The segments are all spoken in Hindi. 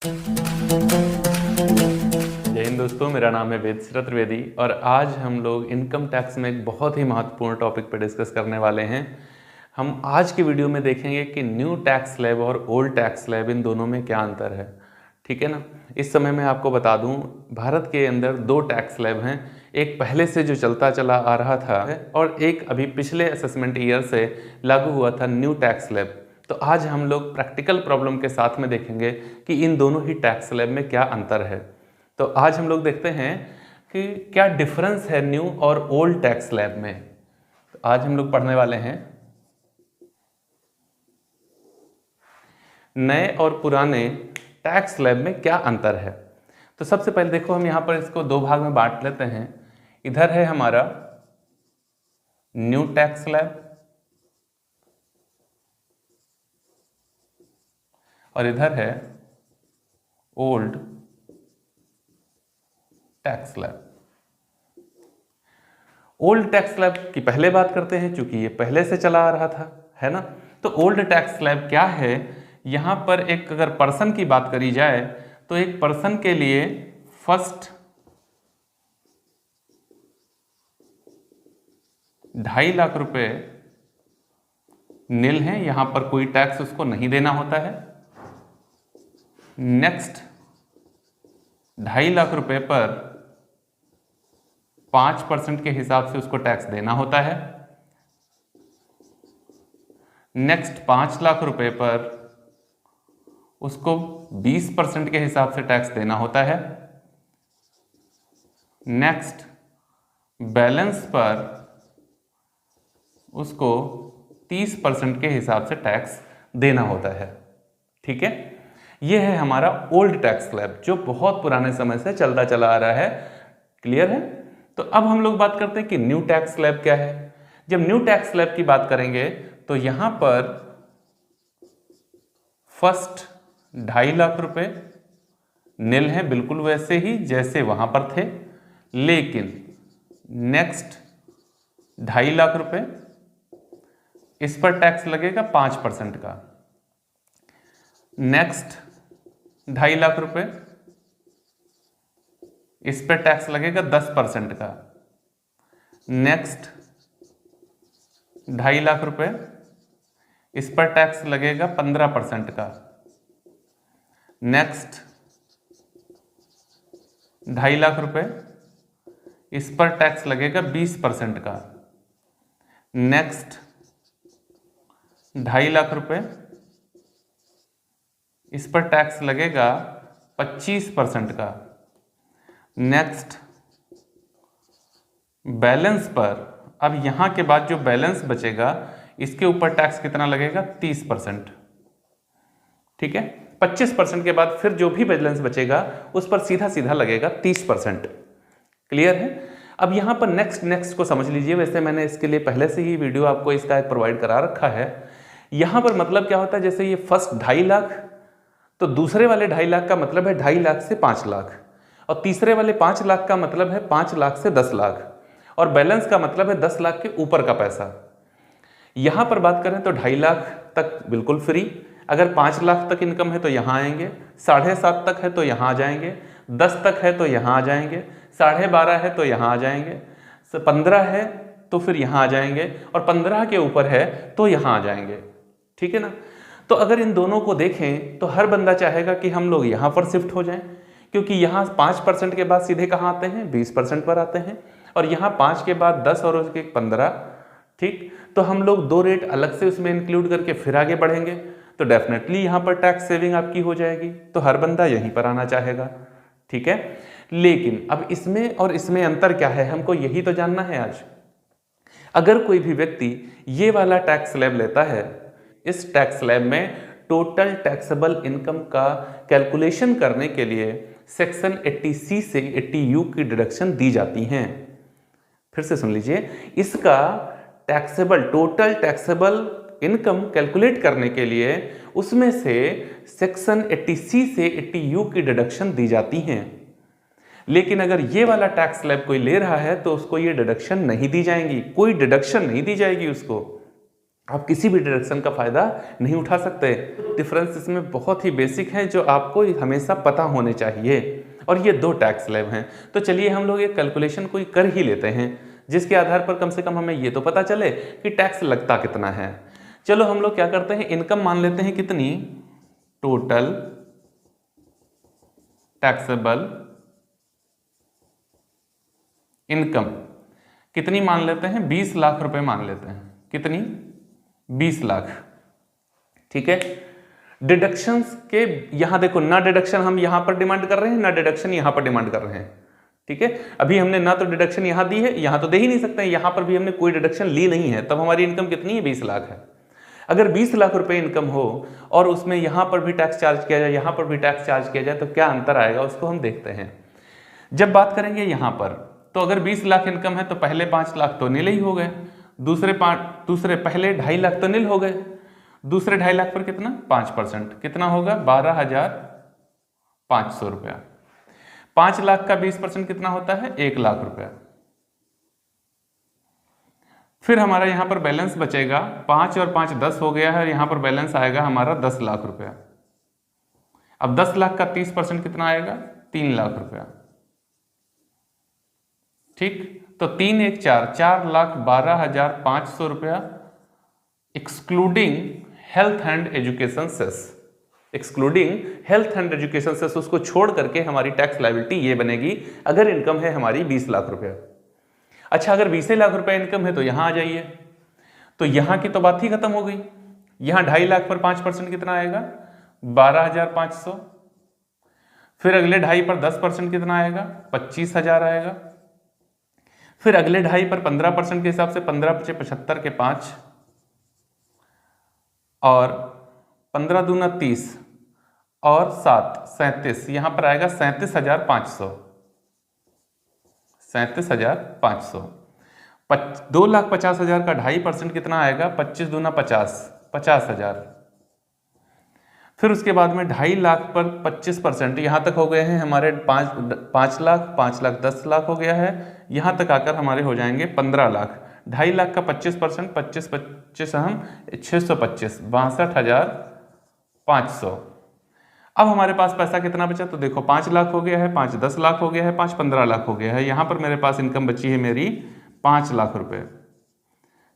जय हिंद दोस्तों, मेरा नाम है वेद त्रिवेदी और आज हम लोग इनकम टैक्स में एक बहुत ही महत्वपूर्ण टॉपिक पर डिस्कस करने वाले हैं। हम आज की वीडियो में देखेंगे कि न्यू टैक्स स्लैब और ओल्ड टैक्स स्लैब इन दोनों में क्या अंतर है। ठीक है ना। इस समय मैं आपको बता दूं, भारत के अंदर दो टैक्स स्लैब हैं। एक पहले से जो चलता चला आ रहा था और एक अभी पिछले असेसमेंट ईयर से लागू हुआ था न्यू टैक्स स्लैब। तो आज हम लोग प्रैक्टिकल प्रॉब्लम के साथ में देखेंगे कि इन दोनों ही टैक्स स्लैब में क्या अंतर है। तो आज हम लोग देखते हैं कि क्या डिफरेंस है न्यू और ओल्ड टैक्स स्लैब में। तो आज हम लोग पढ़ने वाले हैं नए और पुराने टैक्स स्लैब में क्या अंतर है। तो सबसे पहले देखो, हम यहां पर इसको दो भाग में बांट लेते हैं। इधर है हमारा न्यू टैक्स स्लैब और इधर है old tax slab. Old tax slab की पहले बात करते हैं, क्योंकि ये पहले से चला आ रहा था, है ना। तो ओल्ड टैक्स स्लैब क्या है, यहां पर एक अगर पर्सन की बात करी जाए तो एक पर्सन के लिए फर्स्ट 2.5 लाख रुपए नील है, यहां पर कोई टैक्स उसको नहीं देना होता है। नेक्स्ट 2.5 लाख रुपए पर 5% के हिसाब से उसको टैक्स देना होता है। नेक्स्ट 5 लाख रुपए पर उसको 20% के हिसाब से टैक्स देना होता है। नेक्स्ट बैलेंस पर उसको 30% के हिसाब से टैक्स देना होता है। ठीक है, यह है हमारा ओल्ड टैक्स स्लैब जो बहुत पुराने समय से चलता चला आ रहा है। क्लियर है। तो अब हम लोग बात करते हैं कि न्यू टैक्स स्लैब क्या है। जब न्यू टैक्स स्लैब की बात करेंगे तो यहां पर फर्स्ट 2.5 लाख रुपए नील है, बिल्कुल वैसे ही जैसे वहां पर थे, लेकिन नेक्स्ट 2.5 लाख रुपए इस पर टैक्स लगेगा 5% का। नेक्स्ट 2.5 लाख रुपए इस पर टैक्स लगेगा 10% का। नेक्स्ट 2.5 लाख रुपए इस पर टैक्स लगेगा 15% का। नेक्स्ट 2.5 लाख रुपए इस पर टैक्स लगेगा 20% का। नेक्स्ट 2.5 लाख रुपए इस पर टैक्स लगेगा 25% का। नेक्स्ट बैलेंस पर, अब यहां के बाद जो बैलेंस बचेगा इसके ऊपर टैक्स कितना लगेगा, 30%। ठीक है, 25% के बाद फिर जो भी बैलेंस बचेगा उस पर सीधा सीधा लगेगा 30%। क्लियर है। अब यहां पर नेक्स्ट को समझ लीजिए। वैसे मैंने इसके लिए पहले से ही वीडियो आपको इसका एक प्रोवाइड करा रखा है। यहां पर मतलब क्या होता है, जैसे ये फर्स्ट 2.5 लाख, तो दूसरे वाले 2.5 लाख का मतलब है 2.5 लाख से 5 लाख, और तीसरे वाले 5 लाख का मतलब है 5 लाख से 10 लाख, और बैलेंस का मतलब है 10 लाख के ऊपर का पैसा। यहां पर बात करें तो 2.5 लाख तक बिल्कुल फ्री। अगर 5 लाख तक इनकम है तो यहां आएंगे, 7.5 तक है तो यहां आ जाएंगे, 10 तक है तो यहां आ जाएंगे, 12.5 है तो यहां आ जाएंगे, 15 है तो फिर यहां आ जाएंगे, और 15 के ऊपर है तो यहां आ जाएंगे। ठीक है ना। तो अगर इन दोनों को देखें तो हर बंदा चाहेगा कि हम लोग यहां पर शिफ्ट हो जाएं, क्योंकि यहां 5% के बाद सीधे कहां आते हैं, 20% पर आते हैं, और यहां 5 के बाद 10 और उसके 15। ठीक, तो हम लोग दो रेट अलग से उसमें इंक्लूड करके फिर आगे बढ़ेंगे, तो डेफिनेटली यहां पर टैक्स सेविंग आपकी हो जाएगी। तो हर बंदा यहीं पर आना चाहेगा। ठीक है, लेकिन अब इसमें और इसमें अंतर क्या है, हमको यही तो जानना है आज। अगर कोई भी व्यक्ति ये वाला टैक्स स्लैब लेता है, इस टैक्स स्लैब में टोटल टैक्सेबल इनकम का कैलकुलेशन करने के लिए सेक्शन 80C से 80U की डिडक्शन दी जाती हैं। फिर से सुन लीजिए, इसका टोटल टैक्सेबल इनकम कैलकुलेट करने के लिए उसमें से सेक्शन 80C से 80U की डिडक्शन दी जाती हैं। लेकिन अगर ये वाला टैक्स स्लैब कोई ले रहा है तो उसको ये डिडक्शन नहीं दी जाएंगी, कोई डिडक्शन नहीं दी जाएगी उसको। आप किसी भी डिडक्शन का फ़ायदा नहीं उठा सकते। डिफरेंस इसमें बहुत ही बेसिक है जो आपको हमेशा पता होने चाहिए, और ये 2 टैक्स स्लैब हैं। तो चलिए हम लोग एक कैलकुलेशन कोई कर ही लेते हैं जिसके आधार पर कम से कम हमें ये तो पता चले कि टैक्स लगता कितना है। चलो हम लोग क्या करते हैं, इनकम मान लेते हैं कितनी, टोटल टैक्सेबल इनकम कितनी मान लेते हैं, 20 लाख रुपए मान लेते हैं। कितनी, 20 लाख। ठीक है। डिडक्शंस के यहां देखो, ना डिडक्शन हम यहां पर डिमांड कर रहे हैं, ना डिडक्शन यहां पर डिमांड कर रहे हैं। ठीक है। अभी हमने ना तो डिडक्शन यहां दी है, यहां तो दे ही नहीं सकते हैं, यहां पर भी हमने कोई डिडक्शन ली नहीं है, तब हमारी इनकम कितनी है, 20 लाख है। अगर 20 लाख रुपए इनकम हो और उसमें यहां पर भी टैक्स चार्ज किया जाए, यहां पर भी टैक्स चार्ज किया जाए, तो क्या अंतर आएगा उसको हम देखते हैं। जब बात करेंगे यहां पर, तो अगर 20 लाख इनकम है तो पहले 5 लाख तो नील ही हो गए, दूसरे पहले 2.5 लाख तो नील हो गए, दूसरे 2.5 लाख पर कितना, 5%, कितना होगा, 12,500 रुपया। 5 लाख का 20% कितना होता है, 1 लाख रुपया। फिर हमारा यहां पर बैलेंस बचेगा, 5 और 5 10 हो गया है, और यहां पर बैलेंस आएगा हमारा 10 लाख रुपया। अब 10 लाख का 30% कितना आएगा, 3 लाख रुपया। ठीक, तो 3 1 4,12,500 रुपया excluding health and education cess. Excluding health and education cess, उसको छोड़ करके हमारी टैक्स लायबिलिटी ये बनेगी अगर इनकम है हमारी 20 लाख रुपया। अच्छा, अगर 20 लाख रुपया इनकम है तो यहां आ जाइए, तो यहां की तो बात ही खत्म हो गई। यहां 2.5 लाख पर 5% कितना आएगा, 12,500। फिर अगले 2.5 पर 10% कितना आएगा, 25,000 आएगा। फिर अगले 2.5 पर 15% के हिसाब से 15 × 75 के 5, और 15 दूना 30 और 7 37, यहां पर आएगा 37,500। 37,500। 2,50,000 का 2.5% कितना आएगा, 25 दूना 50, 50,000। फिर उसके बाद में 2.5 लाख पर 25%, यहां तक हो गए हैं हमारे 5 लाख, 5 लाख 10 लाख हो गया है, यहां तक आकर हमारे हो जाएंगे 15 लाख। 2.5 लाख का 25%, 25 हम 625, 62,500। अब हमारे पास पैसा कितना बचा, तो देखो 5 लाख हो गया है, 5 10 लाख हो गया है, 5 15 लाख हो गया है। यहां पर मेरे पास इनकम बची है मेरी 5 लाख रुपए।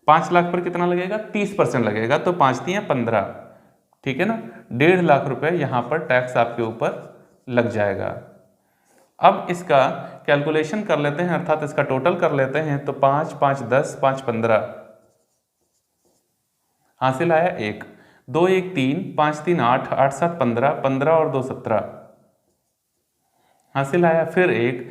5 लाख पर कितना लगेगा, 30% लगेगा, तो 5 × 15, ठीक है ना, 1.5 लाख रुपए यहां पर टैक्स आपके ऊपर लग जाएगा। अब इसका कैलकुलेशन कर लेते हैं, अर्थात इसका टोटल कर लेते हैं, तो 5 5 10 5 15 हासिल आया 1, 2 1 3, 5 3 8, 8 7 15, 15 और 2 17 हासिल आया। फिर 1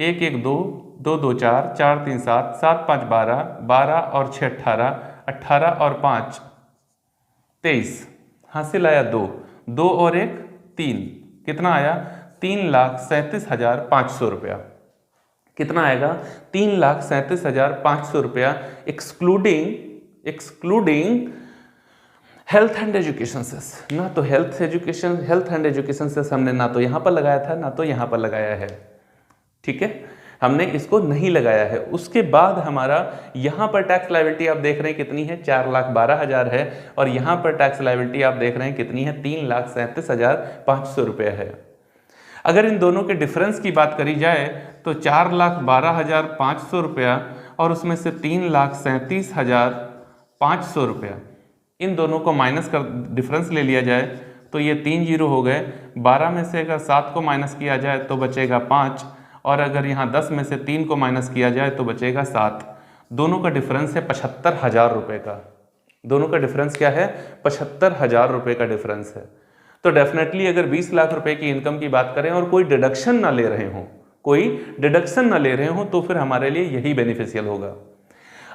1 1 2, 2 2 4, 4 3 7, 7 5 12, 12 और 6 18, 18 और 5 23 हासिल आया 2, 2 और 1 3, कितना आया, 3,37,500 रुपया। कितना आएगा, 3,37,500 रुपया excluding health and education cess. ना तो हेल्थ एंड एजुकेशन सेस हमने ना तो यहां पर लगाया था, ना तो यहां पर लगाया है। ठीक है, हमने इसको नहीं लगाया है। उसके बाद हमारा यहां पर टैक्स लायबिलिटी आप देख रहे हैं कितनी है, 4,12,000 है, और यहां पर टैक्स लायबिलिटी आप देख रहे हैं कितनी है, 3,37,500 रुपये है। अगर इन दोनों के डिफरेंस की बात करी जाए तो 4,12,500 रुपया और उसमें से 3,37,500 रुपया, इन दोनों को माइनस कर डिफरेंस ले लिया जाए तो ये 3 जीरो हो गए। 12 में से अगर 7 को माइनस किया जाए तो बचेगा 5, और अगर यहाँ 10 में से 3 को माइनस किया जाए तो बचेगा 7। दोनों का डिफरेंस है 75,000 रुपये का। दोनों का डिफरेंस क्या है, 75,000 रुपये का डिफरेंस है। तो डेफिनेटली अगर 20 लाख रुपए की इनकम की बात करें और कोई डिडक्शन ना ले रहे हो, तो फिर हमारे लिए यही बेनिफिशियल होगा।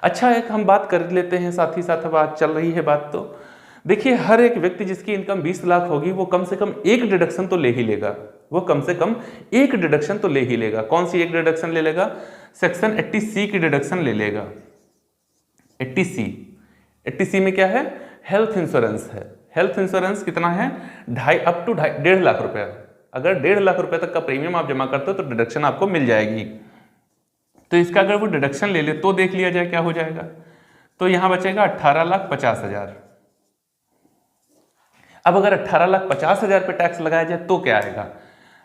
अच्छा, एक हम बात कर लेते हैं, साथ ही साथ बात चल रही है बात, तो देखिए हर एक व्यक्ति जिसकी इनकम 20 लाख होगी वो कम से कम एक डिडक्शन तो ले ही लेगा। वो कम से कम एक डिडक्शन तो ले ही लेगा। कौन सी एक डिडक्शन ले लेगा, सेक्शन 80C की डिडक्शन ले लेगा। 80C में क्या है, हेल्थ इंश्योरेंस है। हेल्थ इंश्योरेंस कितना है, 1.5 लाख रुपया। अगर 1.5 लाख रुपए तक का प्रीमियम आप जमा करते हो तो डिडक्शन आपको मिल जाएगी। तो इसका अगर वो डिडक्शन ले ले तो देख लिया जाए क्या हो जाएगा। तो यहां बचेगा 18,50,000। अब अगर 18,50,000 पे टैक्स लगाया जाए तो क्या आएगा?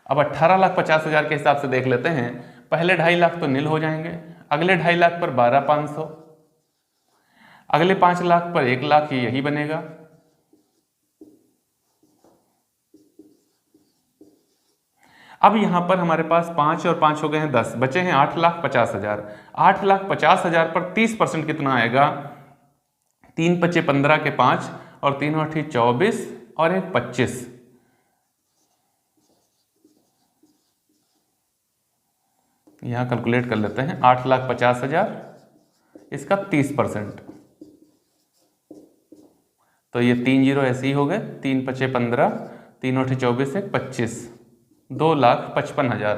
अब 18,50,000 के हिसाब से देख लेते हैं। पहले 2.5 लाख तो नील हो जाएंगे, अगले 2.5 लाख पर 12,500, अगले 5 लाख पर 1 लाख, यही बनेगा। अब यहां पर हमारे पास 5 और 5 हो गए हैं 10, बचे हैं 8,50,000। 8,50,000 पर 30% कितना आएगा? 3 पचे 15 के 5 और 3 8 24 और 1 25। यहां कैलकुलेट कर लेते हैं। 8,50,000 इसका 30%, तो ये 3 जीरो ऐसे ही हो गए। 3 पचे 15, 3 8 24, 1 25, 2,55,000।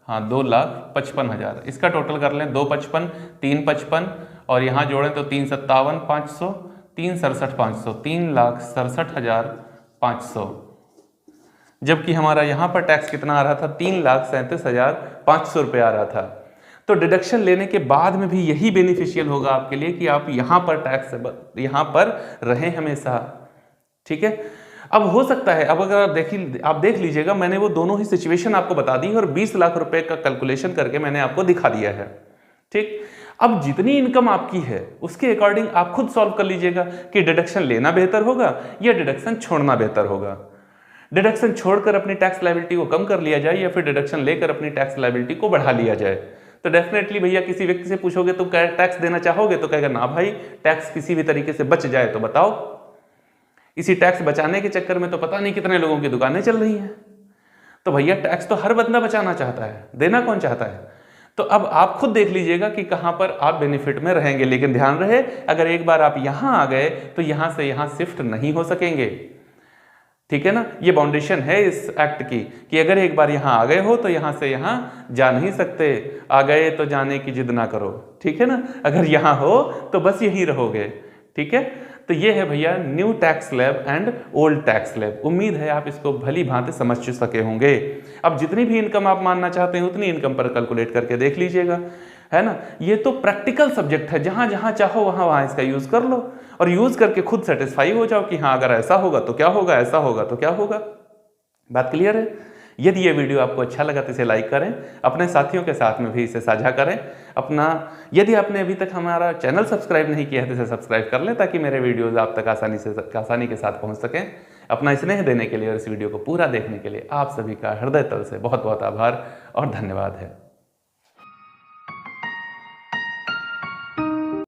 हाँ, 2,55,000। इसका टोटल कर लें, 2,55, 3,55 और यहाँ जोड़ें तो 3,57,500, 3,67,500, 3,67,500। जबकि हमारा यहाँ पर टैक्स कितना आ रहा था? 3,37,500 रुपये आ रहा था। तो डिडक्शन लेने के बाद में भी यही बेनिफिशियल होगा आपके लिए कि आप यहाँ पर टैक्स यहाँ पर रहें हमेशा। ठीक है। अब हो सकता है, अब अगर आप देख लीजिएगा, मैंने वो दोनों ही सिचुएशन आपको बता दी और 20 लाख रुपए का कैलकुलेशन करके मैंने आपको दिखा दिया है। ठीक। अब जितनी इनकम आपकी है उसके अकॉर्डिंग आप खुद सॉल्व कर लीजिएगा कि डिडक्शन लेना बेहतर होगा या डिडक्शन छोड़ना बेहतर होगा। डिडक्शन छोड़कर अपनी टैक्स लायबिलिटी को कम कर लिया जाए या फिर डिडक्शन लेकर अपनी टैक्स लायबिलिटी को बढ़ा लिया जाए। तो डेफिनेटली भैया किसी व्यक्ति से पूछोगे तो क्या टैक्स देना चाहोगे, तो कहेगा ना भाई, टैक्स किसी भी तरीके से बच जाए तो बताओ। इसी टैक्स बचाने के चक्कर में तो पता नहीं कितने लोगों की दुकानें चल रही हैं। तो भैया टैक्स तो हर बंदा बचाना चाहता है, देना कौन चाहता है? तो अब आप खुद देख लीजिएगा कि कहां पर आप बेनिफिट में रहेंगे। लेकिन ध्यान रहे, अगर एक बार आप यहां आ गए तो यहां से यहां शिफ्ट नहीं हो सकेंगे। ठीक है ना, ये बाउंडेशन है इस एक्ट की कि अगर एक बार यहां आ गए हो तो यहां से यहां जा नहीं सकते। आ गए तो जाने की जिद ना करो। ठीक है ना, अगर यहां हो तो बस यहीं रहोगे। ठीक है। तो ये है भैया new tax slab and old tax slab. उम्मीद है आप इसको भली भांति समझ सके होंगे। अब जितनी भी इनकम आप मानना चाहते हैं उतनी इनकम पर कैलकुलेट करके देख लीजिएगा, है ना। ये तो प्रैक्टिकल सब्जेक्ट है, जहां जहां चाहो वहां वहां इसका यूज कर लो और यूज करके खुद सेटिस्फाई हो जाओ कि हाँ, अगर ऐसा होगा तो क्या होगा, ऐसा होगा तो क्या होगा। बात क्लियर है? यदि ये वीडियो आपको अच्छा लगा तो इसे लाइक करें, अपने साथियों के साथ में भी इसे साझा करें। यदि आपने अभी तक हमारा चैनल सब्सक्राइब नहीं किया है तो इसे सब्सक्राइब कर लें ताकि मेरे वीडियोस आप तक आसानी के साथ पहुंच सकें। अपना स्नेह देने के लिए और इस वीडियो को पूरा देखने के लिए आप सभी का हृदय तल से बहुत बहुत आभार और धन्यवाद है।